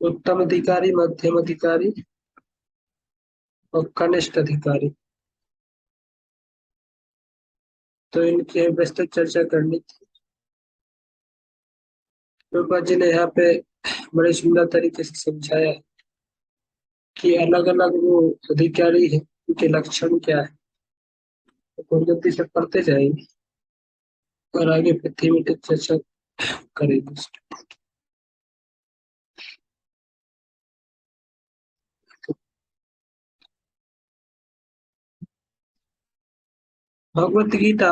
उत्तम अधिकारी, मध्यम अधिकारी और कनिष्ठ अधिकारी। तो इनकी विस्तृत चर्चा करनी थी। रूपा जी ने यहाँ पे बड़े सुंदर तरीके से समझाया है कि अलग अलग वो अधिकारी है, उनके लक्षण क्या है। तो जल्दी से पढ़ते जाएंगे और आगे फिर थीमेटिक चर्चा करेंगे। भगवत गीता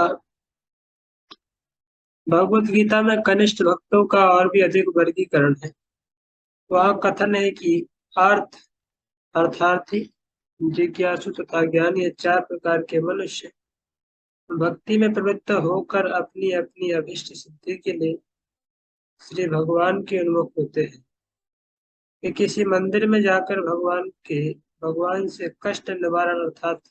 भगवत गीता में कनिष्ठ भक्तों का और भी अधिक वर्गीकरण है। वह कथन है कि अर्थ अर्थार्थी, जिज्ञासु तथा ज्ञानी, ये चार प्रकार के मनुष्य भक्ति में प्रवृत्त होकर अपनी अपनी अभिष्ट सिद्धि के लिए श्री भगवान के उन्मुख होते हैं। कि किसी मंदिर में जाकर भगवान से कष्ट निवारण अर्थात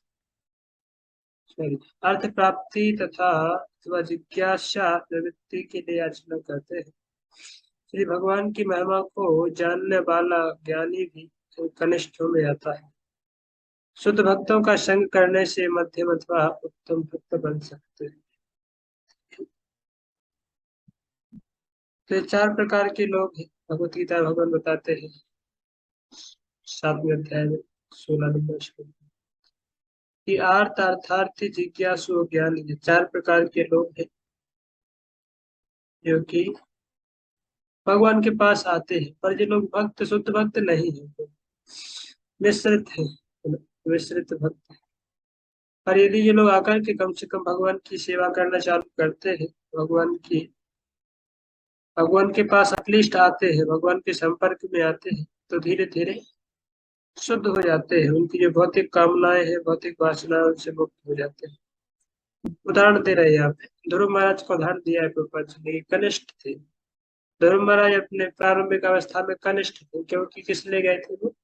सॉरी अर्थ प्राप्ति तथा अथवा जिज्ञासा प्रवृत्ति के लिए याचना करते हैं। श्री भगवान की महिमा को जानने वाला ज्ञानी भी कनिष्ठों में आता है। शुद्ध भक्तों का संग करने से मध्यम अथवा उत्तम भक्त बन सकते हैं। तो ये चार प्रकार के लोग हैं, भगवत गीता में भगवान बताते हैं 7वें अध्याय में 16 नंबर श्लोक में, कि आर्त अर्थार्थी जिज्ञासु और ज्ञानी, ये चार प्रकार के लोग हैं जो कि भगवान के पास आते हैं। पर जो लोग भक्त शुद्ध भक्त नहीं है, तो मिश्रित है, मिश्रित भक्त है। पर यदि ये लोग आकर के कम से कम भगवान की सेवा करना चालू करते हैं, भगवान के पास एटलीस्ट आते हैं, भगवान के संपर्क में आते हैं, तो धीरे धीरे शुद्ध हो जाते हैं। उनकी जो भौतिक कामनाएं हैं, भौतिक वासनाएं, उनसे मुक्त हो जाते हैं। उदाहरण दे रहे हैं यहाँ पे, ध्रुव महाराज को उदाहरण दिया है प्रभुपाद जी ने, कनिष्ठ थे। ध्रुव महाराज अपने प्रारंभिक अवस्था में कनिष्ठ थे, क्योंकि किस लिए गए थे वो?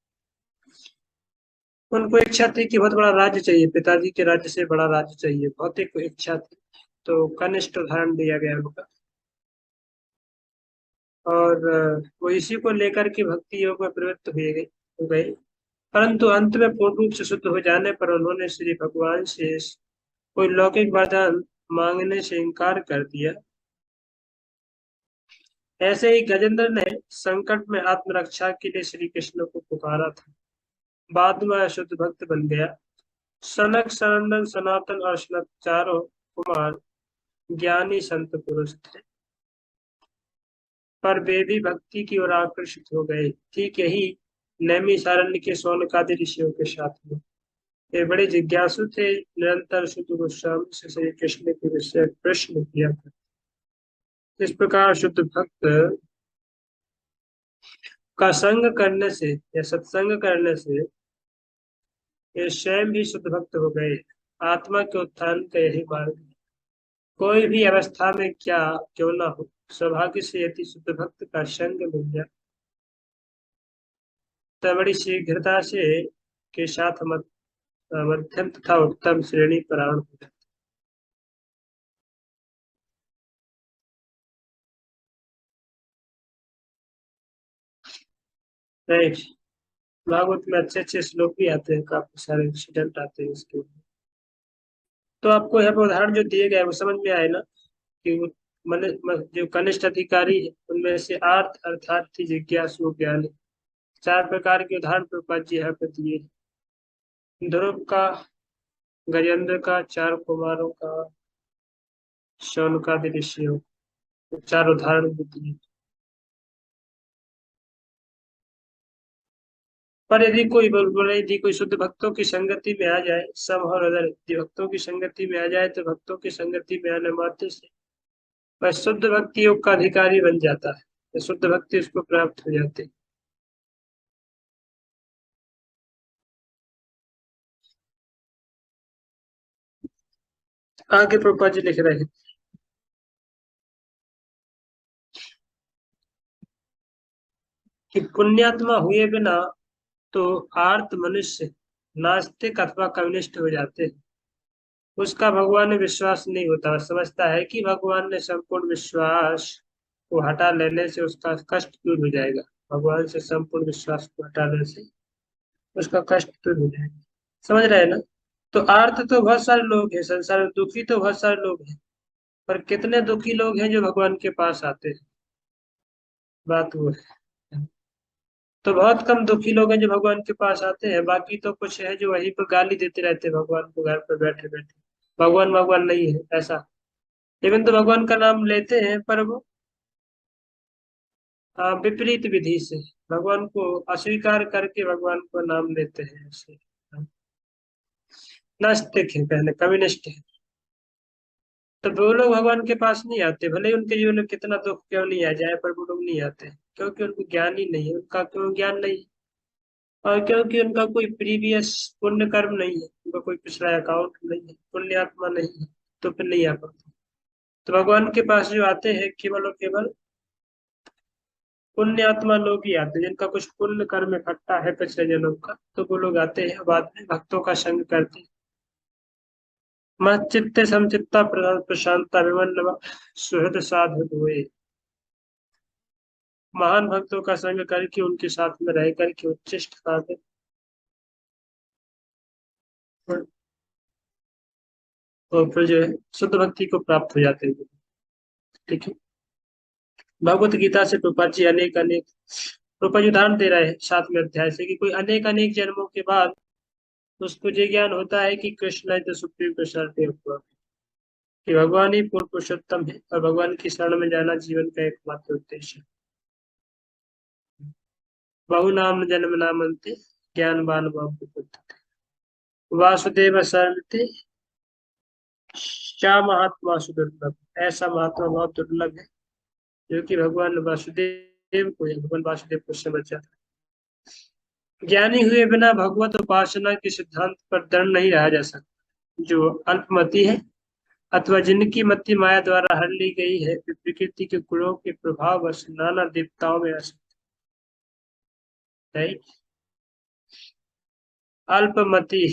उनको इच्छा थी कि बहुत बड़ा राज्य चाहिए, पिताजी के राज्य से बड़ा राज्य चाहिए, भौतिक इच्छा थी। तो कनिष्ठ उदाहरण दिया गया उनका। और वो इसी को लेकर के भक्ति योग में प्रवृत्त हो गए। परंतु अंत में पूर्ण रूप से शुद्ध हो जाने पर उन्होंने श्री भगवान से कोई लौकिक वरदान मांगने से इनकार कर दिया। ऐसे ही गजेंद्र ने संकट में आत्मरक्षा के लिए श्री कृष्ण को पुकारा था। बाद में शुद्ध भक्त बन गया। सनक, सनंदन, सनातन और सनत चारों कुमार ज्ञानी संत पुरुष थे, पर वे भी भक्ति की ओर आकर्षित हो गए। ठीक यही नैमिषारण्य के शौनकादि ऋषियों के साथ में। वे बड़े जिज्ञासु थे, निरंतर शुद्ध गोस्वामी से श्री कृष्ण के विषय प्रश्न किया था। इस प्रकार शुद्ध भक्त का संग करने से या सत्संग करने से ये स्वयं भी शुद्ध भक्त हो गए। आत्मा के उत्थान का यही मार्ग है। कोई भी अवस्था में क्या क्यों ना हो, सौभाग्य से यदि शुद्ध भक्त का संग मिल जाए तो बड़ी शीघ्रता से के साथ मध्यम तथा उत्तम श्रेणी प्रारण हो जाता है। राइट। भागवत में अच्छे अच्छे श्लोक भी आते हैं, काफी सारे इंसिडेंट आते हैं इसके ऊपर। तो आपको यहाँ पे उदाहरण जो दिए गए वो समझ में आए ना, कि वो जो कनिष्ठ अधिकारी है उनमें से आर्थ अर्थार्थी जिज्ञासु ज्ञानी, चार प्रकार के उदाहरण प्रभुपाद जी यहाँ पे दिए। ध्रुव का, गजेंद्र का, चार कुमारों का, शौनकादि ऋषियों, चार उदाहरण भी दिए। पर यदि कोई शुद्ध भक्तों की संगति में आ जाए, सम और अदर यदि भक्तों की संगति में आ जाए, तो भक्तों की संगति में आने मात्र से वह शुद्ध भक्ति योग का अधिकारी बन जाता है, तो शुद्ध भक्ति उसको प्राप्त हो जाती है। आगे प्रभुपाद जी लिख रहे हैं कि पुण्यात्मा हुए बिना तो आर्त मनुष्य नास्तिक अथवा कम्युनिस्ट हो जाते हैं। उसका भगवान में विश्वास नहीं होता, समझता है कि भगवान ने संपूर्ण विश्वास को हटा लेने से उसका कष्ट दूर हो जाएगा। भगवान से संपूर्ण विश्वास को हटाने से उसका कष्ट तो मिलेगा। समझ रहे हैं ना? तो आर्त तो बहुत सारे लोग हैं संसार में, दुखी तो बहुत सारे लोग हैं, पर कितने दुखी लोग हैं जो भगवान के पास आते हैं? बात वो है। तो बहुत कम दुखी लोग हैं जो भगवान के पास आते हैं, बाकी तो कुछ है जो वहीं पर गाली देते रहते हैं भगवान को, घर पर बैठे बैठे। भगवान भगवान नहीं है ऐसा। इवन तो भगवान का नाम लेते हैं पर वो विपरीत विधि से, भगवान को अस्वीकार करके भगवान को नाम लेते हैं ऐसे। नास्तिक है, कहने कम्युनिस्ट है। तो वो लोग भगवान के पास नहीं आते, भले ही उनके जीवन में कितना दुख क्यों नहीं आ जाए, पर वो लोग नहीं आते क्योंकि उनको ज्ञान ही नहीं है। उनका क्यों ज्ञान नहीं है? और क्योंकि उनका कोई प्रीवियस पुण्य कर्म नहीं है, उनका कोई पिछला अकाउंट नहीं है, पुण्य आत्मा नहीं है, तो फिर नहीं आ पाते। तो भगवान के पास जो आते हैं केवल और केवल पुण्य आत्मा लोग ही आते हैं, जिनका कुछ पुण्य कर्म इकट्ठा है पिछले जन्म का, तो वो लोग आते हैं, बाद में भक्तों का संग करते हैं। मच्चित्ते समचित्ता प्रशांता विमन्नवा सुहृद साधु हुए। महान भक्तों का संग करके उनके साथ में रह करके उच्चिष्ट साधन और फिर जो है शुद्ध भक्ति को प्राप्त हो जाते हैं। ठीक है। भगवत गीता से प्रभुपाद जी अनेक अनेक प्रभुपाद जी उदाहरण दे रहे हैं 7वें अध्याय से कि कोई अनेक अनेक जन्मों के बाद उसको ये ज्ञान होता है कि Krishna is the supreme personality of God, कि भगवान ही पूर्ण पुरुषोत्तम है और भगवान की शरण में जाना जीवन का एकमात्र उद्देश्य है। बहु नाम जन्म नामंते ज्ञानवान बुद्ध वासुदेव शरणते श्या महात्मा सुदुर्लभ। ऐसा महात्मा बहुत दुर्लभ है जो कि भगवान वासुदेव को या भगवान वासुदेव को समझ जाता है। ज्ञानी हुए बिना भगवत उपासना के सिद्धांत पर दृढ़ नहीं रहा जा सकता। जो अल्पमति है अथवा जिनकी मति माया द्वारा हर ली गई है, वे प्रकृति के गुणों के प्रभाव वश नाना देवताओं में आसक्त है। अल्पमति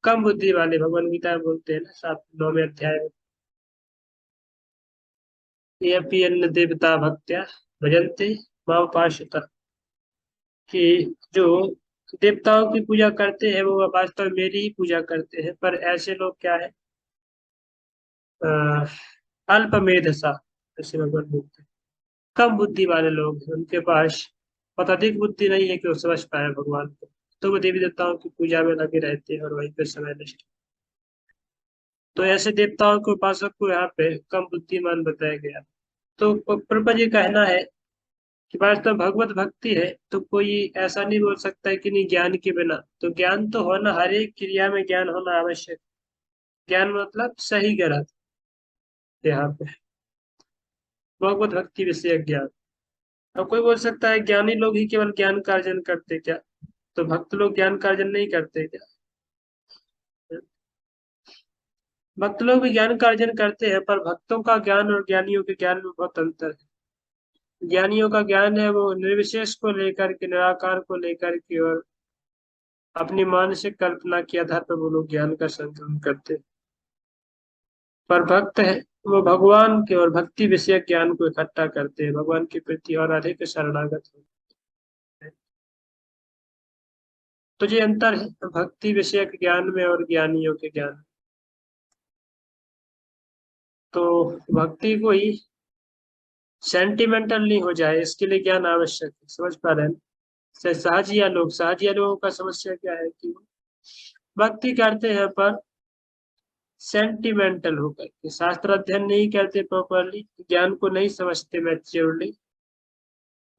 कम बुद्धि वाले, भगवान गीता में बोलते हैं ना 9वें अध्याय में, ये अपि अन्य देवता भक्त्या भजन्ते मां उपाश्रिता, कि जो देवताओं की पूजा करते हैं वो वास्तव में मेरी ही पूजा करते हैं, पर ऐसे लोग क्या है, अल्प मेधसा, ऐसे भगवान बोलते हैं। कम बुद्धि वाले लोग हैं, उनके पास बहुत अधिक बुद्धि नहीं है कि वो समझ पाए भगवान को, तो वो देवी देवताओं की पूजा में लगे रहते हैं और वहीं पे समय नष्ट। तो ऐसे देवताओं के उपासक को यहाँ पे कम बुद्धिमान बताया गया। तो प्रभुपा जी कहना है कि वास्तव भगवत भक्ति है तो कोई ऐसा नहीं बोल सकता है कि नहीं ज्ञान के बिना, तो ज्ञान तो होना, हर एक क्रिया में ज्ञान होना आवश्यक। ज्ञान मतलब सही गलत यहाँ पे, भगवत भक्ति विषय ज्ञान। अब कोई बोल सकता है ज्ञानी लोग ही केवल ज्ञान का अर्जन करते क्या, तो भक्त लोग ज्ञान का अर्जन नहीं करते क्या? भक्त लोग भी ज्ञान का अर्जन करते हैं, पर भक्तों का ज्ञान और ज्ञानियों के ज्ञान में बहुत अंतर है। ज्ञानियों का ज्ञान है वो निर्विशेष को लेकर के, निराकार को लेकर के, और अपनी मानसिक कल्पना के आधार पर वो लोग ज्ञान का संकलन करते हैं। पर भक्त है वो भगवान के और भक्ति विषयक ज्ञान को इकट्ठा करते हैं, भगवान के प्रति और अधिक शरणागत होते हैं। तो ये अंतर है भक्ति विषयक ज्ञान में और ज्ञानियों के ज्ञान में। तो भक्ति को ही सेंटिमेंटल नहीं हो जाए इसके लिए ज्ञान आवश्यक है, समझ पा रहे हैं? सहजिया लोगों का समस्या क्या है कि वो भक्ति करते हैं पर सेंटिमेंटल होकर के, शास्त्र अध्ययन नहीं करते प्रॉपरली, ज्ञान को नहीं समझते मैच्योरली,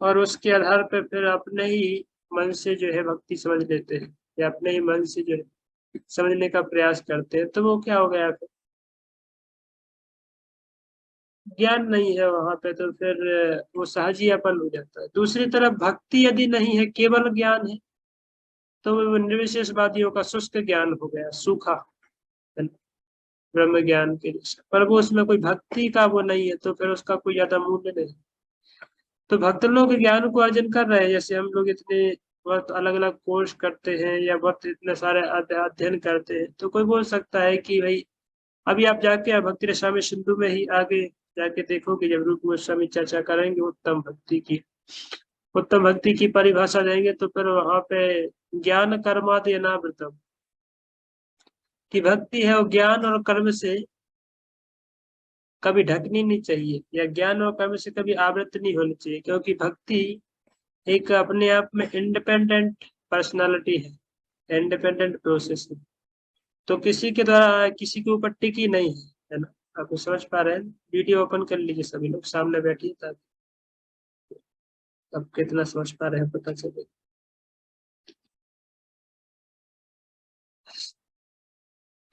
और उसके आधार पर फिर अपने ही मन से जो है भक्ति समझ लेते हैं, या अपने ही मन से जो है समझने का प्रयास करते हैं, तो वो क्या हो गया, फिर ज्ञान नहीं है वहां पे, तो फिर वो सहजियापन हो जाता है। दूसरी तरफ भक्ति यदि नहीं है, केवल ज्ञान है, तो वो निर्विशेषवादियों का शुष्क ज्ञान हो गया, सूखा ब्रह्म ज्ञान के जैसा, पर वो उसमें कोई भक्ति का वो नहीं है, तो फिर उसका कोई ज्यादा मूल्य नहीं। तो भक्त लोग ज्ञान को अर्जन कर रहे हैं, जैसे हम लोग इतने बहुत अलग अलग कोर्स करते हैं या बहुत इतने सारे अध्ययन करते हैं, तो कोई बोल सकता है कि भाई अभी आप जाके भक्ति रसायन सिंधु में ही आगे जाके देखोगे, जब रूप गोस्वामी चर्चा करेंगे उत्तम भक्ति की, उत्तम भक्ति की परिभाषा देंगे तो फिर वहां पे ज्ञान कर्मादि अनावृतम की भक्ति है, वो ज्ञान और कर्म से कभी ढकनी नहीं चाहिए, या ज्ञान और कर्म से कभी आवृत नहीं होनी चाहिए, क्योंकि भक्ति एक अपने आप में इंडिपेंडेंट पर्सनालिटी है, इंडिपेंडेंट प्रोसेस है। तो किसी के द्वारा किसी के ऊपर टिकी नहीं है ना। आप समझ पा रहे हैं? वीडियो ओपन कर लीजिए, सभी लोग सामने बैठिए ताकि अब कितना समझ पा रहे हैं पता चले।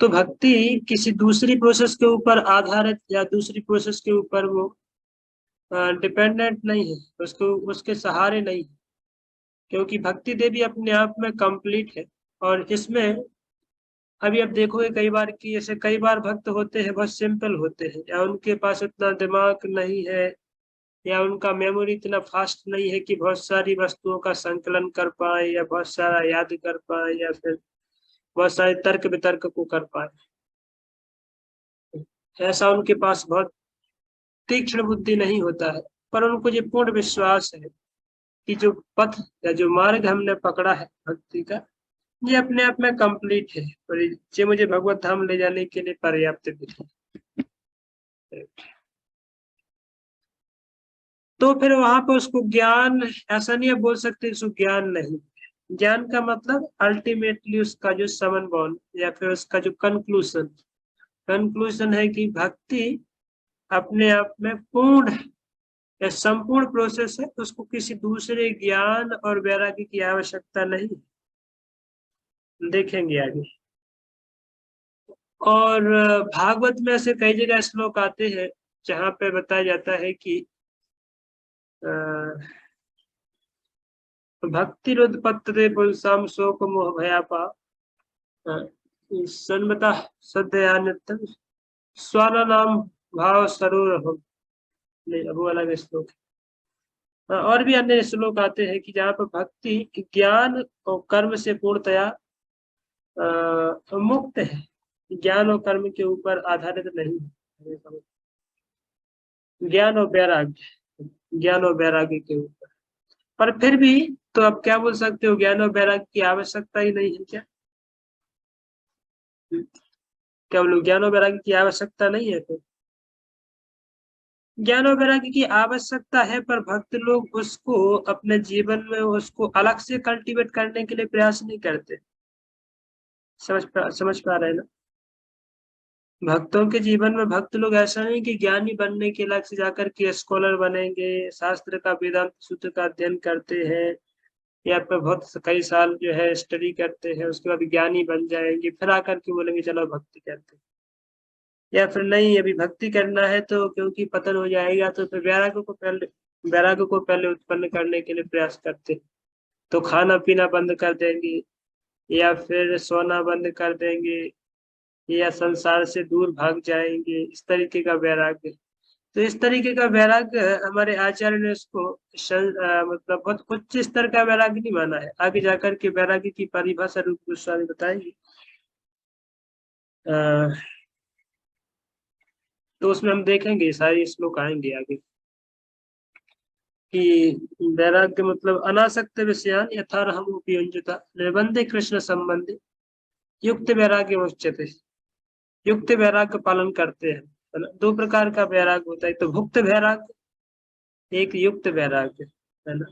तो भक्ति किसी दूसरी प्रोसेस के ऊपर आधारित या दूसरी प्रोसेस के ऊपर वो डिपेंडेंट नहीं है, उसको उसके सहारे नहीं है, क्योंकि भक्ति देवी अपने आप में कंप्लीट है। और इसमें अभी आप देखोगे कई बार कि ऐसे कई बार भक्त होते हैं बहुत सिंपल होते हैं, या उनके पास उतना दिमाग नहीं है, या उनका मेमोरी इतना फास्ट नहीं है कि बहुत सारी वस्तुओं का संकलन कर पाए, या बहुत सारा याद कर पाए, या फिर बहुत सारे तर्क वितर्क को कर पाए। ऐसा उनके पास बहुत तीक्ष्ण बुद्धि नहीं होता है, पर उनको ये पूर्ण विश्वास है कि जो पथ या जो मार्ग हमने पकड़ा है भक्ति का, ये अपने आप में कंप्लीट है, और ये मुझे भगवत धाम ले जाने के लिए पर्याप्त भी है। तो फिर वहां पर उसको ज्ञान, ऐसा नहीं है बोल सकते उसको ज्ञान नहीं। ज्ञान का मतलब अल्टीमेटली उसका जो समन बॉन्ड, या फिर उसका जो कंक्लूजन कंक्लूजन है कि भक्ति अपने आप में पूर्ण या संपूर्ण प्रोसेस है, उसको किसी दूसरे ज्ञान और वैराग्य की आवश्यकता नहीं। देखेंगे आगे। और भागवत में ऐसे कई जगह श्लोक आते हैं जहाँ पे बताया जाता है कि भक्ति रुद्पत्ते पुंसाम शोक मोह भयापा सन्मता सदयानित्यम स्वान नाम भाव सरोरहम। नहीं, वो अलग श्लोक है। और भी अन्य श्लोक आते हैं कि जहाँ पर भक्ति ज्ञान और कर्म से पूर्णतया मुक्त है, ज्ञान और कर्म के ऊपर आधारित नहीं है, ज्ञान और वैराग्य, ज्ञान और वैराग्य के ऊपर। पर फिर भी तो आप क्या बोल सकते हो, ज्ञान और वैराग्य की आवश्यकता ही नहीं है क्या? क्या बोलो, ज्ञान और वैराग्य की आवश्यकता नहीं है? फिर ज्ञान और वैराग्य की आवश्यकता है, पर भक्त लोग उसको अपने जीवन में उसको अलग से कल्टीवेट करने के लिए प्रयास नहीं करते। समझ पा रहे हैं ना? भक्तों के जीवन में भक्त लोग ऐसा नहीं कि ज्ञानी बनने के लक्ष्य से जाकर के स्कॉलर बनेंगे, शास्त्र का वेदांत सूत्र का अध्ययन करते हैं, या फिर बहुत कई साल जो है स्टडी करते हैं, उसके बाद ज्ञानी बन जाएंगे, फिर आकर के बोलेंगे चलो भक्ति करते हैं। या फिर नहीं, अभी भक्ति करना है तो क्योंकि पतन हो जाएगा, तो फिर वैराग्य को पहले उत्पन्न करने के लिए प्रयास करते हैं। तो खाना पीना बंद कर देंगे, या फिर सोना बंद कर देंगे, या संसार से दूर भाग जाएंगे, इस तरीके का वैराग्य। तो इस तरीके का वैराग्य हमारे आचार्य ने उसको मतलब बहुत उच्च स्तर का वैराग्य नहीं माना है। आगे जाकर के वैराग्य की परिभाषा रूप गोस्वामी बताएंगे। तो उसमें हम देखेंगे, सारे श्लोक आएंगे आगे कि वैराग्य मतलब अनासक्त विषयान यथारहम उपयुंजता निर्बंधे कृष्ण संबंधी युक्त वैराग्य उच्यते। युक्त वैराग्य पालन करते हैं, है ना। दो प्रकार का वैराग्य होता है, एक तो भुक्त वैराग्य, एक युक्त वैराग्य, है ना।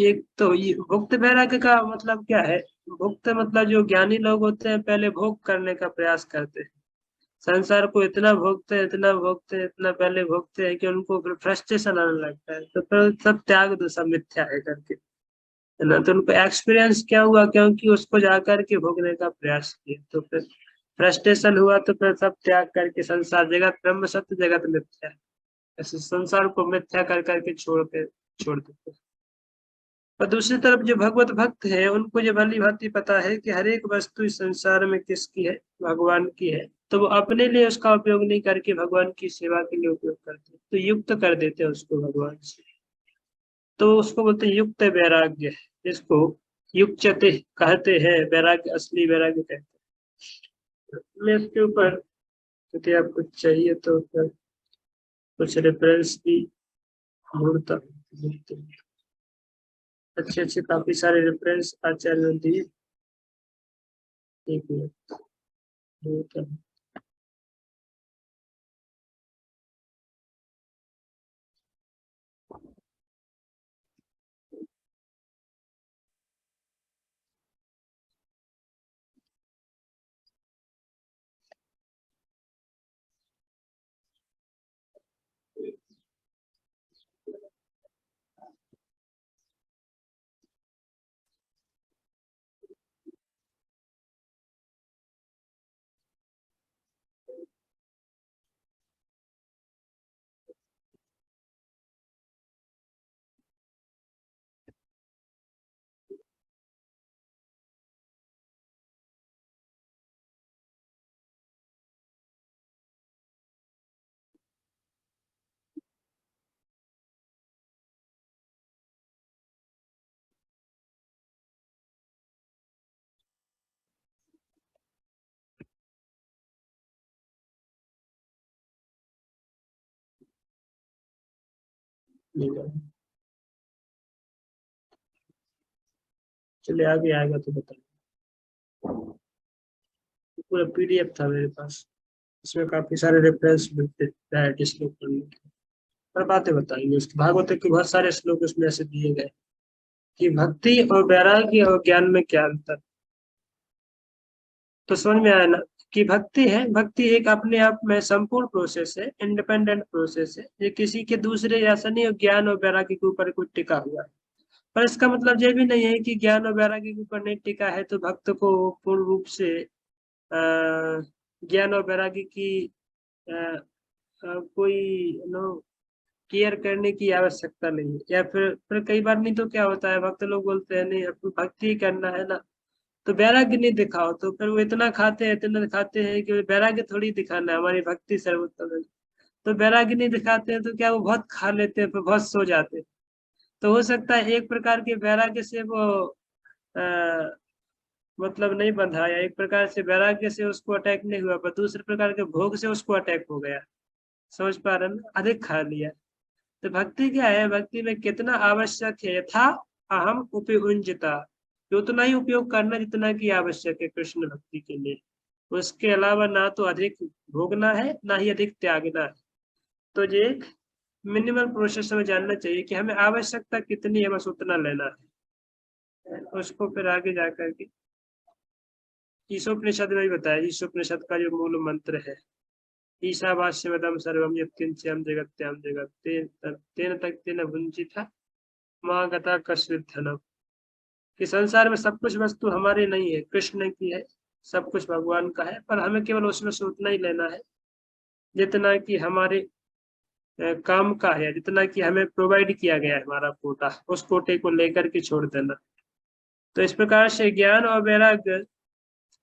एक तो ये भुक्त वैराग्य का मतलब क्या है? भुक्त मतलब जो ज्ञानी लोग होते हैं पहले भोग करने का प्रयास करते हैं, संसार को इतना भोगते हैं, इतना भोगते हैं, इतना पहले भोगते हैं कि उनको फिर फ्रस्ट्रेशन आने लगता है, तो फिर सब त्याग दो, सब मिथ्या है करके, है ना। तो उनको एक्सपीरियंस क्या हुआ? क्योंकि उसको जाकर के भोगने का प्रयास किया, तो फिर फ्रस्ट्रेशन हुआ, तो फिर सब त्याग करके संसार जगत ब्रह्म सत्य जगत मिथ्या, ऐसे संसार को मिथ्या कर करके छोड़ देते हैं। और दूसरी तरफ जो भगवत भक्त है, उनको जो भली भांति पता है कि हर एक वस्तु इस संसार में किसकी है? भगवान की है। तो वो अपने लिए उसका उपयोग नहीं करके भगवान की सेवा के लिए उपयोग करते हैं, तो युक्त कर देते हैं उसको भगवान से। तो उसको बोलते हैं युक्त वैराग्य। इसको युक्चते कहते हैं, वैराग्य असली वैराग्य कहते हैं। मैं इसके ऊपर यदि आपको चाहिए तो फिर कुछ रेफरेंस भी ढूंढता हूँ। अच्छे अच्छे काफी सारे रेफरेंस आचार्य ने दिए। एक मिनट। चलिए आगे आएगा तो बताइए। पूरा पीडीएफ था मेरे पास, इसमें काफी सारे रेफरेंस मिलते हैं श्लोक पढ़ने के। और बातें बताएंगे उसके, भागवत के बहुत सारे श्लोक उसमें ऐसे दिए गए कि भक्ति और वैराग्य और ज्ञान में क्या अंतर। तो समझ में आया ना कि भक्ति है, भक्ति एक अपने आप में संपूर्ण प्रोसेस है, इंडिपेंडेंट प्रोसेस है, ये किसी के दूसरे जैसा नहीं, और ज्ञान और वैराग्य के ऊपर कुछ टिका हुआ है। पर इसका मतलब ये भी नहीं है कि ज्ञान और वैराग्य के ऊपर नहीं टिका है तो भक्त को पूर्ण रूप से ज्ञान और वैराग्य की कोई नो केयर करने की आवश्यकता नहीं है। या फिर कई बार नहीं तो क्या होता है, भक्त लोग बोलते हैं नहीं आपको भक्ति ही करना है ना, तो वैराग्य नहीं दिखाओ, तो फिर वो इतना खाते हैं कि वैराग्य थोड़ी दिखाना है, हमारी भक्ति सर्वोत्तम है। तो वैराग्य नहीं दिखाते हैं तो क्या वो बहुत खा लेते हैं, फिर बहुत सो जाते हैं। तो हो सकता है एक प्रकार के वैराग्य से वो आ, मतलब नहीं बंधा, या एक प्रकार से वैराग्य से उसको अटैक नहीं हुआ, पर दूसरे प्रकार के भोग से उसको अटैक हो गया। समझ पा रहे हैं ना, अधिक खा लिया। तो भक्ति क्या है, भक्ति में कितना आवश्यक है, यथा अहम उपयुंजता, उतना ही उपयोग करना जितना की आवश्यक है कृष्ण भक्ति के लिए। उसके अलावा ना तो अधिक भोगना है ना ही अधिक त्यागना है। तो ये एक मिनिमल प्रोसेस में जानना चाहिए कि हमें आवश्यकता कितनी है, बस उतना लेना है। उसको फिर आगे जाकर के ईशोपनिषद में भी बताया। ईशोपनिषद का जो मूल मंत्र है, ईशावास्यवदम सर्वम यत्किंचम जगत्याम जगत तेन तेन तक तेन भुंजिता माँ गता कश्चित् धनम, कि संसार में सब कुछ वस्तु हमारी नहीं है, कृष्ण की है। सब कुछ भगवान का है, पर हमें केवल उसमें से उतना ही लेना है जितना कि हमारे काम का है, जितना कि हमें प्रोवाइड किया गया है, हमारा कोटा, उस कोटे को लेकर के छोड़ देना। तो इस प्रकार से ज्ञान और वैराग्य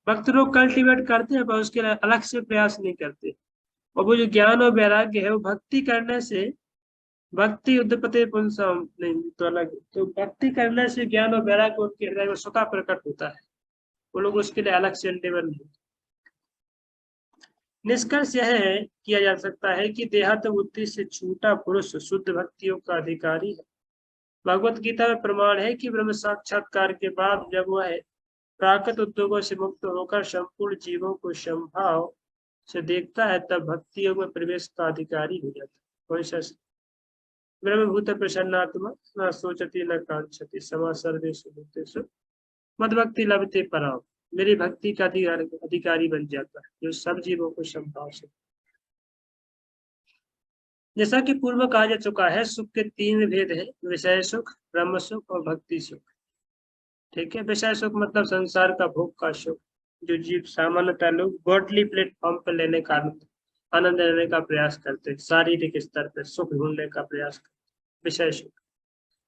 भक्त लोग कल्टीवेट करते हैं, पर उसके लिए अलग से प्रयास नहीं करते। और वो जो ज्ञान और वैराग्य है वो भक्ति करने से, भक्ति उद्धपते पुंसम नहीं तो अलग, तो भक्ति करने से ज्ञान और वैराग्य उनके हृदय में स्वतः प्रकट होता है। वो लोग उसके लिए अलग से एंडेवर नहीं। निष्कर्ष यह है किया जा सकता है कि देहात्म बुद्धि से छूटा पुरुष शुद्ध भक्तियों का अधिकारी है। भगवत गीता में प्रमाण है कि ब्रह्म साक्षात्कार के बाद जब वह प्राकृत उद्योगों से मुक्त होकर संपूर्ण जीवों को संभाव से देखता है, तब भक्ति योग में प्रवेश का अधिकारी हो जाता है। कौन सा? ब्रह्मभूत प्रसन्नात्मा न सोचती न कांक्षति समा सर्वेषु भूतेषु मद्भक्ति लभते पराम, मेरी भक्ति का अधिकारी बन जाता है जो सब जीवों को संभाव से। जैसा कि पूर्व कहा जा चुका है, सुख के तीन भेद हैं, विषय सुख, ब्रह्म सुख और भक्ति सुख। ठीक है, विषय सुख मतलब संसार का भोग का सुख, जो जीव सामान्यतः लोग गॉडली प्लेटफॉर्म पर लेने का आनंद लेने का प्रयास करते हैं, शारीरिक स्तर पर सुख ढूंढने का प्रयास करते हैं, विषय सुख।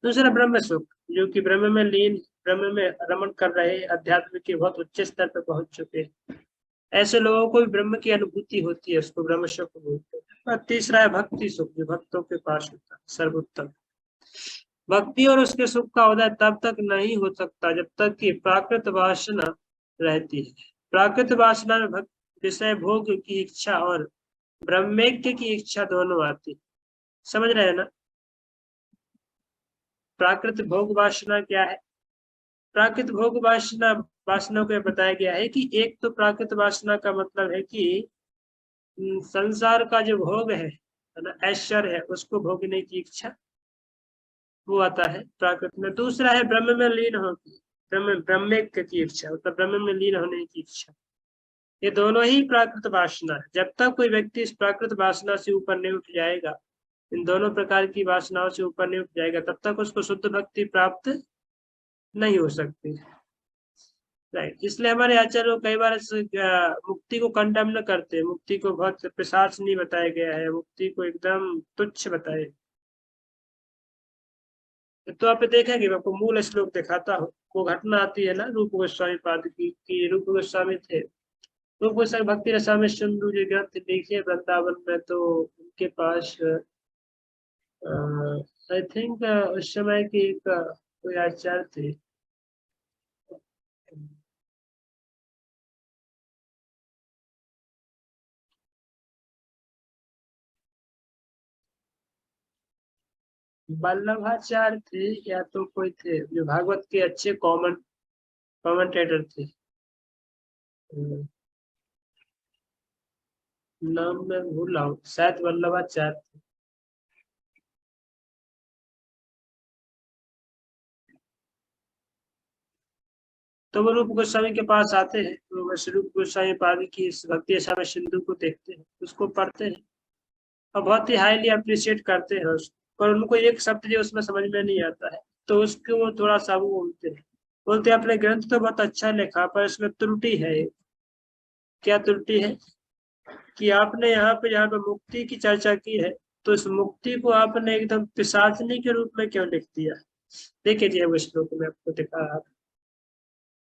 दूसरा ब्रह्म सुख, जो कि ब्रह्म में लीन, ब्रह्म में रमण कर रहे, अध्यात्म के बहुत उच्च स्तर पर पहुंच चुके हैं, ऐसे लोगों को भी ब्रह्म की अनुभूति होती है, उसको ब्रह्म सुख बोलते हैं। और तीसरा है भक्ति सुख, जो भक्तों के पास होता है, सर्वोत्तम। भक्ति और उसके सुख का उदय तब तक नहीं हो सकता जब तक कि प्राकृत वासना रहती है। प्राकृत वासना में विषय भोग की इच्छा और ब्रह्मैक्य की इच्छा दोनों आती, समझ रहे हैं ना। प्राकृत भोग वासना क्या है? प्राकृत भोग वासना को बताया गया है कि एक तो प्राकृत वासना का मतलब है कि संसार का जो भोग है ना, ऐश्वर्य है, उसको भोगने की इच्छा, वो आता है प्राकृत में। दूसरा है ब्रह्म में लीन हो, ब्रह्मैक्य की इच्छा, मतलब ब्रह्म में लीन होने की इच्छा। ये दोनों ही प्राकृत वासना है। जब तक कोई व्यक्ति इस प्राकृत वासना से ऊपर नहीं उठ जाएगा, इन दोनों प्रकार की वासनाओं से ऊपर नहीं उठ जाएगा, तब तक उसको शुद्ध भक्ति प्राप्त नहीं हो सकती। राइट, इसलिए हमारे आचार्य लोग कई बार मुक्ति को कंडम न करते हैं। मुक्ति को बहुत पिशाच नहीं बताया गया है, मुक्ति को एकदम तुच्छ बताए। तो आप देखेंगे, मैं आपको मूल श्लोक दिखाता हूँ। वो घटना आती है ना रूप गोस्वामी पाद की, कि रूप गोस्वामी थे, रूप गोस्वामी भक्ति रसामृत सिंधु जो ग्रंथ लिखे वृंदावन में, तो उनके पास आई थिंक उस समय की एक कोई आचार्य थे, वल्लभाचार्य थे या तो कोई थे जो भागवत के अच्छे कमेंटेटर थे। नाम मैं भूल रहा हूँ, शायद वल्लभाचार्य थे। तो वो रूप गोस्वामी के पास आते हैं, तो बस रूप गोस्वामी पाद की इस भक्ति रसामृत सिंधु को देखते हैं, उसको पढ़ते हैं और बहुत ही हाईली अप्रिशिएट करते हैं उसको। पर उनको एक शब्द जो उसमें समझ में नहीं आता है, तो उसको वो थोड़ा सा वो बोलते हैं अपने ग्रंथ तो बहुत अच्छा लिखा, पर इसमें त्रुटि है। क्या त्रुटि है? कि आपने यहाँ पे मुक्ति की चर्चा की है, तो इस मुक्ति को आपने एकदम पिशाचनी के रूप में क्यों लिख दिया? देखिए जी, वो श्लोक में आपको दिखा रहा।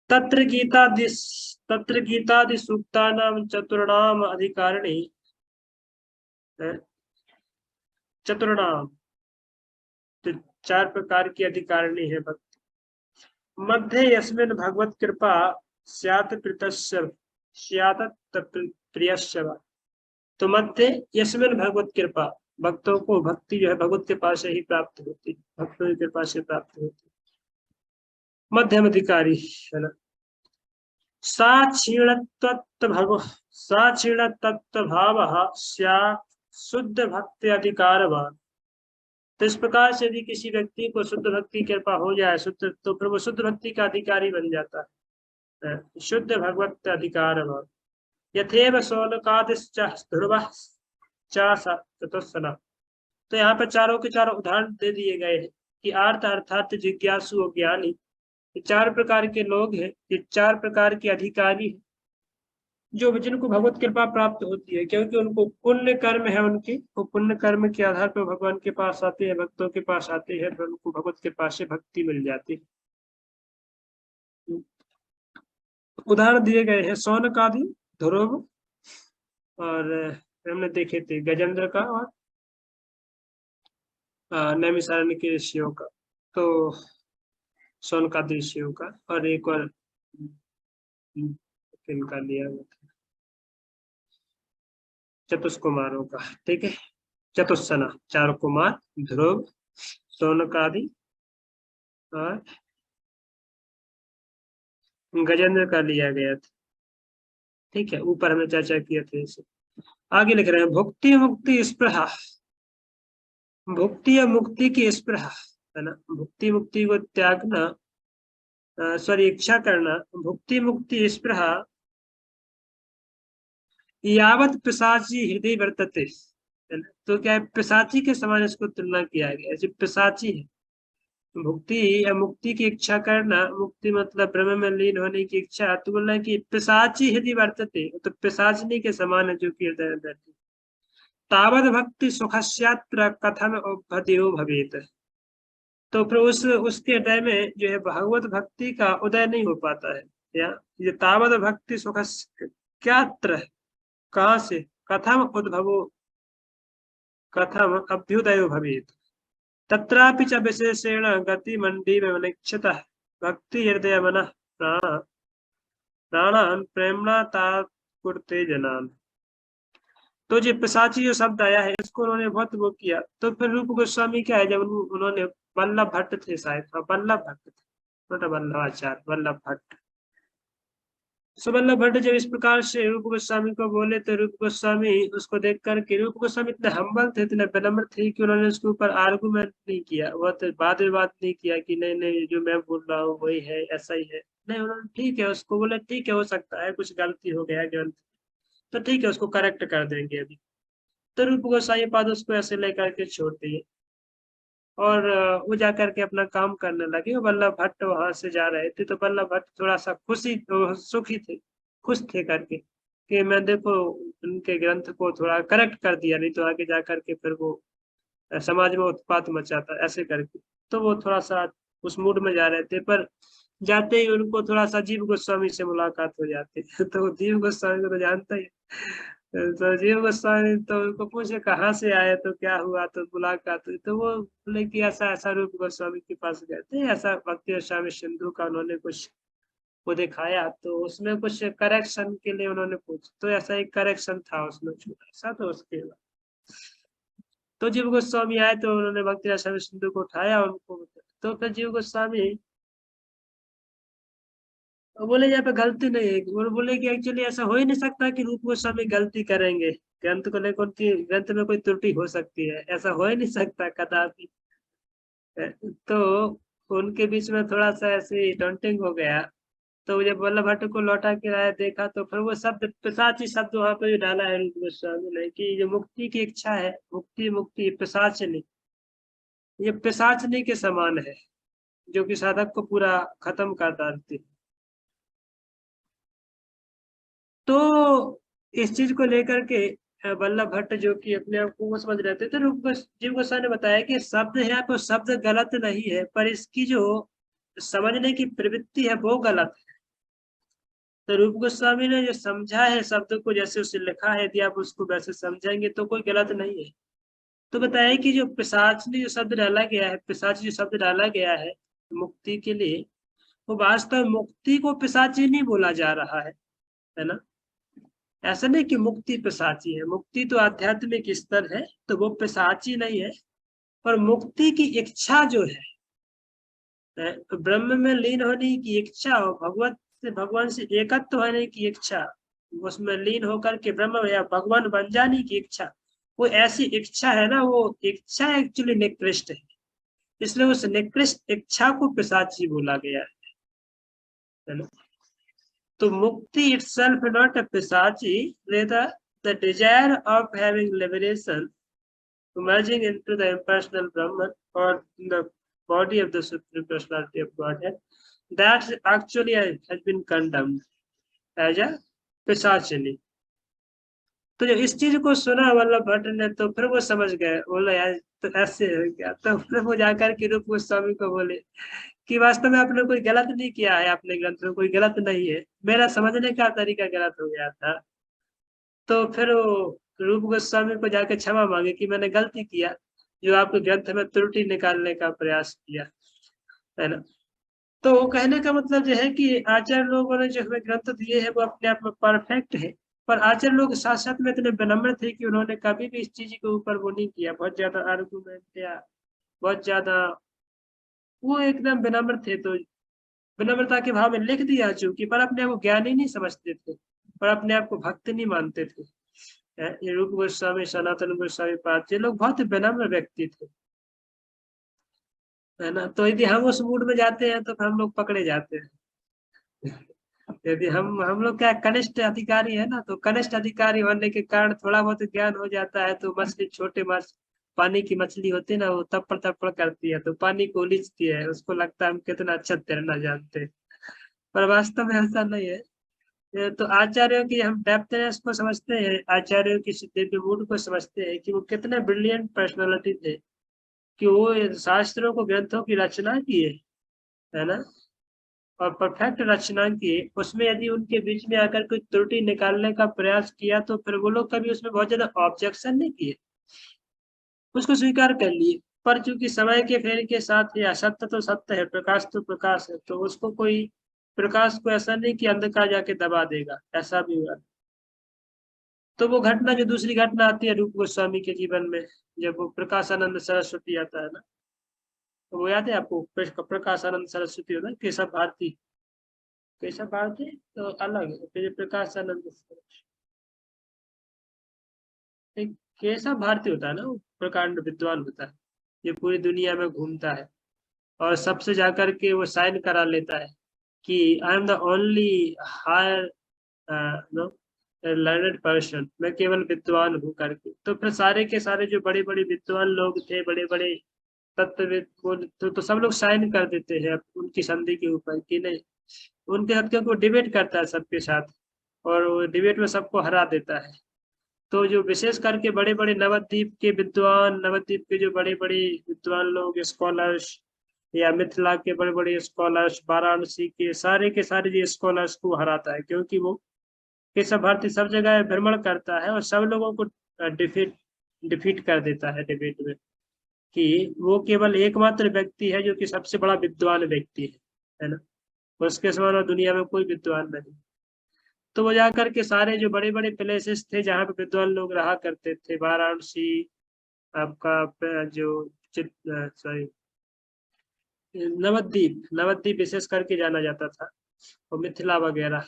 तत्र गीतादि सूक्तानाम चतुर्णाम अधिकारिणी, चतुर्णाम, तो चार प्रकार की अधिकारिणी है भक्ति। मध्य यस्मिन् भगवत कृपा स्यात् प्रीतस्य स्यात् प्रियस्य वा। तो मध्य यस्मिन् भगवत कृपा, भक्तों को भक्ति जो है भगवत कृपा से ही प्राप्त होती, भक्तों की कृपा से प्राप्त होती। मध्यम अधिकारी है ना। सा क्षीण तत्व भाव शुद्ध भक्ति अधिकारवान। तो इस प्रकार से यदि किसी व्यक्ति को शुद्ध भक्ति की कृपा हो जाए, शुद्ध, तो फिर वो शुद्ध भक्ति का अधिकारी बन जाता है, शुद्ध भगवत अधिकारवान। यथेव शौनकादिश्च ध्रुवः चतुस्सनः। तो यहाँ पर चारों के चारों उदाहरण दे दिए गए हैं कि आर्थ अर्थात जिज्ञासु और ज्ञानी, ये चार प्रकार के लोग हैं, ये चार प्रकार के अधिकारी हैं, जो जिनको भगवत कृपा प्राप्त होती है, क्योंकि उनको पुण्य कर्म है उनकी, वो पुण्य कर्म के आधार पर भगवान के पास आते हैं, भक्तों के पास आते हैं, तो उनको भगवत कृपा से भक्ति मिल जाती है। उदाहरण दिए गए हैं शौनकादि, ध्रुव, और हमने देखे थे गजेंद्र का, और नैमिषारण्य के ऋषियों का, तो शौनकादि ऋषियों का, और एक और किनका लिया हुआ था, चतुष्कुमारों का। ठीक है, चतुस्सना, चार कुमार, ध्रुव, शौनकादि और गजेंद्र का लिया गया था। ठीक है, ऊपर हमने चर्चा किया था इसे। आगे लिख रहे हैं भुक्ति मुक्ति स्पृहा, भुक्ति या मुक्ति की स्पृहा है ना, भुक्ति मुक्ति को त्यागना, सॉरी इच्छा करना, भुक्ति मुक्ति स्पृहा यावत पिशाची हृदय वर्तते है ना। तो क्या है, पिशाची के समान इसको तुलना किया गया, जो पिशाची है। भुक्ति या मुक्ति की इच्छा करना, मुक्ति मतलब ब्रह्म में लीन होने की इच्छा, तो बोलना कि पिशाची हृदय वर्तते, तो पिशाचनी के समान है जो कि हृदय में बैठी। तावत भक्ति सुखस्यात्र कथम उपपद्यो भवेत। तो फिर उसके हृदय में जो है भगवत भक्ति का उदय नहीं हो पाता है। या ये तावत भक्ति सुख क्यात्र, कहाँ से, कथम उद्भवो, कथम अभ्युदयो भवेत। तत्रापि च विशेषेण गति मंडी में निक्षतः भक्ति हृदय मन प्राणान प्रेमणा तात्कुर्ते जनान। तो जो पिशाची जो शब्द आया है इसको उन्होंने बहुत वो किया। तो फिर रूप गोस्वामी क्या है, जब उन्होंने वल्लभ भट्ट थे शायद, हाँ वल्लभ भट्ट थे, छोटा वल्लभाचार्य वल्लभ भट्ट। सुवल्लभ भट्ट जब इस प्रकार से रूप गोस्वामी को बोले तो रूप गोस्वामी उसको देख करके, रूप गोस्वामी इतने हम्बल थे, इतने विनम्र थे कि उन्होंने उसके ऊपर आर्गुमेंट नहीं किया, वो तो वाद विवाद नहीं किया कि नहीं नहीं जो मैं बोल रहा हूँ वही है, ऐसा ही है। नहीं, उन्होंने ठीक है उसको बोले, ठीक है हो सकता है कुछ गलती हो गया ग्रंथ, तो ठीक है उसको करेक्ट कर देंगे अभी। तो रूप गोस्वामी पाद उसको ऐसे लेकर के छोड़ दिए और वो जा करके अपना काम करने लगे। वल्लभ भट्ट वहां से जा रहे थे तो वल्लभ भट्ट थोड़ा सा खुशी सुखी थे, खुश थे करके कि मैं देखो उनके ग्रंथ को थोड़ा करेक्ट कर दिया, नहीं तो आगे जा करके फिर वो समाज में उत्पात मचाता ऐसे करके। तो वो थोड़ा सा उस मूड में जा रहे थे, पर जाते ही उनको थोड़ा सा जीव गोस्वामी से मुलाकात हो जाती है। तो जीव गोस्वामी को तो जानता ही है। तो जीव गोस्वामी तो उनको पूछे कहाँ से आए, तो क्या हुआ, तो मुलाकात हुई। तो वो बोले कि ऐसा ऐसा रूप गोस्वामी के पास गए थे, ऐसा भक्ति गोस्वामी सिंधु का उन्होंने कुछ वो दिखाया, तो उसमें कुछ करेक्शन के लिए उन्होंने पूछा, तो ऐसा एक करेक्शन था उसमें छोटा सा। तो उसके बाद तो जीव गोस्वामी आए तो उन्होंने भक्ति गोस्वामी सिंधु को उठाया, उनको बताया। तो फिर जीव गोस्वामी बोले यहाँ पे गलती नहीं है, वो बोले कि एक्चुअली ऐसा हो ही नहीं सकता कि रूप गोस्वामी गलती करेंगे, ग्रंथ को लेकर उनकी ग्रंथ में कोई त्रुटि हो सकती है, ऐसा हो ही नहीं सकता कदापि। तो उनके बीच में थोड़ा सा ऐसे डॉन्टिंग हो गया। तो जब वल्लभ भट्ट को लौटा के आया देखा तो फिर वो शब्द पिशाची शब्द वहां पे भी डाला है रूप गोस्वामी ने कि जो मुक्ति की इच्छा है, मुक्ति मुक्ति पिशाचनी, ये पिशाचनी के समान है जो कि साधक को पूरा खत्म कर डालती है। तो इस चीज को लेकर के वल्लभ भट्ट जो कि अपने आप को वो समझ रहे थे, तो जीव गोस्वामी ने बताया कि शब्द है यहाँ पर, शब्द गलत नहीं है, पर इसकी जो समझने की प्रवृत्ति है वो गलत है। तो रूप गोस्वामी ने जो समझा है शब्द को, जैसे उसे लिखा है, यदि आप उसको वैसे समझेंगे तो कोई गलत नहीं है। तो बताया कि जो पिशाचनी जो शब्द डाला गया है, पिशाच जो शब्द डाला गया है मुक्ति के लिए, वो वास्तव में मुक्ति को पिशाची नहीं बोला जा रहा है ना। ऐसा नहीं कि मुक्ति पिशाची है, मुक्ति तो आध्यात्मिक स्तर है, तो वो पिशाची नहीं है। पर मुक्ति की इच्छा जो है, तो ब्रह्म में लीन होने की इच्छा हो, भगवत से भगवान से एकत्व होने की इच्छा, उसमें लीन होकर के ब्रह्म या भगवान बन जाने की इच्छा, वो ऐसी इच्छा है ना, वो इच्छा एक्चुअली निकृष्ट है, इसलिए उस निकृष्ट इच्छा को पिशाची बोला गया है ना। तो मुक्ति itself not a pisachi, rather the desire of having liberation, merging into the impersonal Brahman or the body of the Supreme Personality of Godhead, that actually has been condemned as a pisachini। तो जब इस चीज को सुना वल्लभ भट्ट ने तो फिर वो समझ गए, बोला यार तो ऐसे हो गया। तो फिर वो जाकर के रूप गोस्वामी को बोले कि वास्तव में आपने कोई गलत नहीं किया है, अपने ग्रंथ में कोई गलत नहीं है, मेरा समझने का तरीका गलत हो गया था। तो फिर वो रूप गोस्वामी को जाके क्षमा मांगे कि मैंने गलती किया, जो आपके ग्रंथ में त्रुटि निकालने का प्रयास किया, है ना। तो वो कहने का मतलब जो है कि आचार्य लोगों ने जो हमें ग्रंथ दिए हैं वो अपने आप में परफेक्ट है, पर आचार्य लोग साथ साथ में इतने विनम्र थे कि उन्होंने कभी भी इस चीज के ऊपर वो नहीं किया, बहुत ज्यादा आर्गुमेंट या बहुत ज्यादा, वो एकदम विनम्र थे। तो विनम्रता के भाव में लिख दिया चूंकि, पर अपने आप को ज्ञानी नहीं समझते थे, पर अपने आप को भक्त नहीं मानते थे। ये रूप गोस्वामी, सनातन गोस्वामी पाद, ये लोग बहुत विनम्र व्यक्ति थे, है ना। तो यदि हम उस मूड में जाते हैं तो फिर हम लोग पकड़े जाते हैं। यदि हम लोग क्या कनिष्ठ अधिकारी है ना, तो कनिष्ठ अधिकारी होने के कारण थोड़ा बहुत ज्ञान हो जाता है, तो मछली छोटे मछ पानी की मछली होती है ना, वो तप्पड़ तप्पड़ करती है तो पानी को उलीचती है, उसको लगता है हम कितना अच्छा तैरना जानते हैं, पर वास्तव में ऐसा नहीं है। तो आचार्यों की हम डेप्थनेस को समझते हैं, आचार्यों की दिव्य मूड को समझते हैं कि वो कितने ब्रिलियंट पर्सनालिटी थे, कि वो शास्त्रों को, ग्रंथों की रचना किए, है ना, और परफेक्ट रचना की, उसमें यदि उनके बीच में आकर कोई त्रुटि निकालने का प्रयास किया तो फिर वो लोग कभी उसमें बहुत ज्यादा ऑब्जेक्शन नहीं किए, उसको स्वीकार कर लिए। पर चूंकि समय के फेर के साथ ही असत्य तो सत्य है, प्रकाश तो प्रकाश है, तो उसको कोई प्रकाश को ऐसा नहीं कि अंधकार जाके दबा देगा, ऐसा भी हुआ। तो वो घटना जो दूसरी घटना आती है रूप गोस्वामी के जीवन में, जब वो प्रकाशानंद सरस्वती आता है ना, तो वो याद है आपको? प्रकाशानंद सरस्वती होता है, केशव भारती। केशव भारती तो अलग है, फिर प्रकाशानंद सरस्वती। एक केशव भारती होता है ना, वो प्रकांड विद्वान होता है, ये पूरी दुनिया में घूमता है और सबसे जाकर के वो साइन करा लेता है कि I am the only higher no learned person, मैं केवल विद्वान हूँ करके। तो फिर सारे के सारे जो बड़े बड़े विद्वान लोग थे, बड़े बड़े तत्वविद, वो तो सब लोग साइन कर देते हैं उनकी संधि के ऊपर कि नहीं। उनके साथ क्योंकि वो डिबेट करता है सबके साथ, और वो डिबेट में सबको हरा देता है। तो जो विशेष करके बड़े बड़े नवद्वीप के विद्वान, नवद्वीप के जो बड़े बड़े विद्वान लोग, स्कॉलर्स, या मिथिला के बड़े बड़े स्कॉलर्स, वाराणसी के सारे जो स्कॉलर्स को हराता है, क्योंकि वो केशव भारती सब जगह भ्रमण करता है और सब लोगों को डिफीट डिफीट कर देता है डिबेट में, कि वो केवल एकमात्र व्यक्ति है जो कि सबसे बड़ा विद्वान व्यक्ति है ना, उसके समान और दुनिया में कोई विद्वान नहीं। तो वो जाकर के सारे जो बड़े बड़े प्लेसेस थे जहाँ पे विद्वान लोग रहा करते थे, वाराणसी, आपका जो सॉरी नवद्वीप, नवद्वीप विशेष करके जाना जाता था, और मिथिला वगैरह,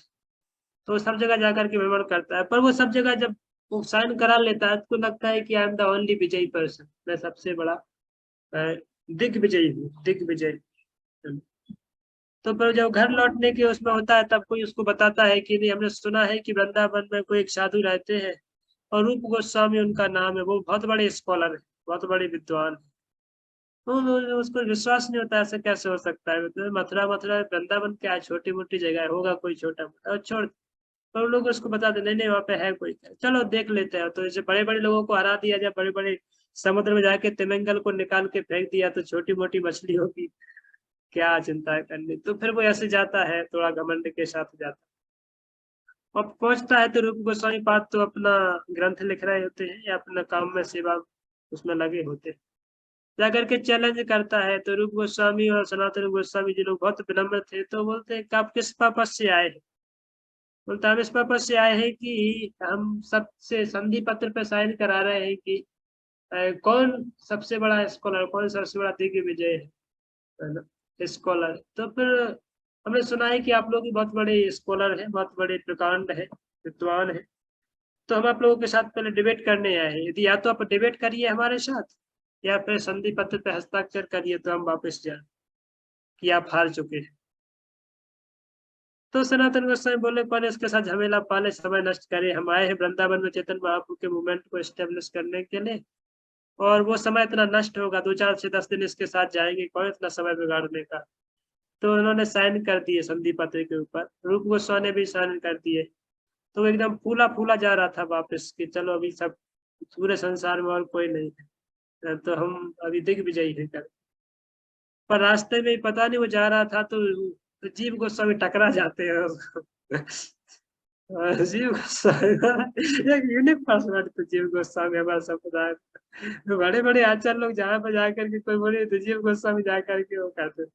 तो सब जगह जाकर के भ्रमण करता है। पर वो सब जगह जब वो साइन करा लेता है तो लगता है कि आई एम द ओनली विजयी पर्सन, मैं सबसे बड़ा अ, दिग्विजयी हूँ, दिग्विजय। तो फिर जब घर लौटने के उसमें होता है, तब कोई उसको बताता है कि नहीं, हमने सुना है कि वृंदावन में कोई एक साधु रहते हैं और रूप गोस्वामी उनका नाम है, वो बहुत बड़े स्कॉलर है, बहुत बड़े विद्वान है। तो उसको विश्वास नहीं होता, ऐसे कैसे हो सकता है, तो मथुरा मथुरा वृंदावन क्या है, छोटी मोटी जगह है, होगा कोई छोटा मोटा, और छोड़। पर लोग उसको बताते नहीं नहीं, वहाँ पे है कोई, चलो देख लेते हैं। तो जैसे बड़े बड़े लोगों को हरा दिया जाए, बड़े बड़े समुद्र में जाके तिमिंगल को निकाल के फेंक दिया, तो छोटी मोटी मछली होगी, क्या चिंता है करनी। तो फिर वो ऐसे जाता है, थोड़ा घमंड के साथ जाता है, और पहुंचता है तो रूप गोस्वामी पाद तो अपना ग्रंथ लिख रहे होते हैं या अपना काम में सेवा उसमें लगे होते हैं। जाकर के चैलेंज करता है, तो रूप गोस्वामी और सनातन गोस्वामी जी लोग बहुत विनम्र थे, तो बोलते हैं कि आप किस पर्पज से आए हैं? बोलते हम इस पर्पज से आए हैं कि हम सबसे संधि पत्र पे साइन करा रहे हैं कि कौन सबसे बड़ा स्कॉलर, कौन सबसे बड़ा दिग्विजय है ना, स्कॉलर। तो फिर हमने सुना है कि आप लोग भी बहुत बड़े स्कॉलर हैं, बहुत बड़े प्रकांड है, विद्वान है। तो हम आप लोगों के साथ पहले डिबेट करने आए हैं, यदि या तो आप डिबेट करिए हमारे साथ, या फिर संधि पत्र पे हस्ताक्षर करिए तो हम वापस जाए, कि आप हार चुके हैं। तो सनातन गोस्वामी बोले, कौन इसके साथ झमेला पाले, समय नष्ट करे, हम आए हैं वृंदावन में चेतन महाप्रभु के मूवमेंट को एस्टेब्लिश करने के लिए, और वो समय इतना नष्ट होगा, 2 4 से 10 दिन इसके साथ जाएंगे, कौन इतना समय बिगाड़ने का। तो उन्होंने साइन कर दिए संधि पत्र के ऊपर, रूप गोस्वामी ने भी साइन कर दिए। तो वो एकदम फूला फूला जा रहा था वापस, कि चलो अभी सब पूरे संसार में और कोई नहीं है, तो हम अभी दिग्विजयी है कर। पर रास्ते में ही पता नहीं वो जा रहा था, तो जीव गोस्वामी टकरा जाते हैं उसको। जीव गोस्वामी एक यूनिक पर्सनालिटी, तो जीव गोस्वामी हमारा संप्रदाय, तो बड़े बड़े आचार्य लोग जहाँ पर जाकर के कोई बोले, तो जीव गोस्वामी जाकर के वो करते।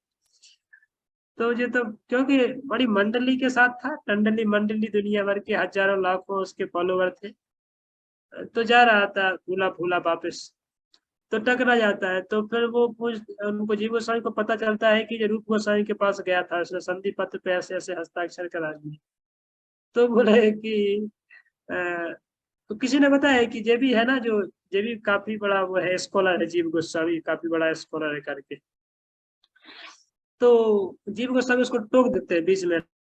तो ये तो क्योंकि बड़ी मंडली के साथ था, टंडली मंडली, दुनिया भर के हजारों लाखों उसके फॉलोवर थे, तो जा रहा था फूला फूला वापस, तो टकरा जाता है। तो फिर वो पूछ उनको, जीव गोस्वामी को पता चलता है कि ये रूप गोस्वामी के पास गया था, उसने संधि पत्र पे ऐसे ऐसे हस्ताक्षर करा दिए। तो बोले कि अ, तो किसी ने बताया कि ये भी है ना, जो ये भी काफी बड़ा वो है, स्कॉलर है, जीव गोस्वामी काफी बड़ा स्कॉलर है करके। तो जीव गोस्वामी उसको टोक देते हैं बीच में,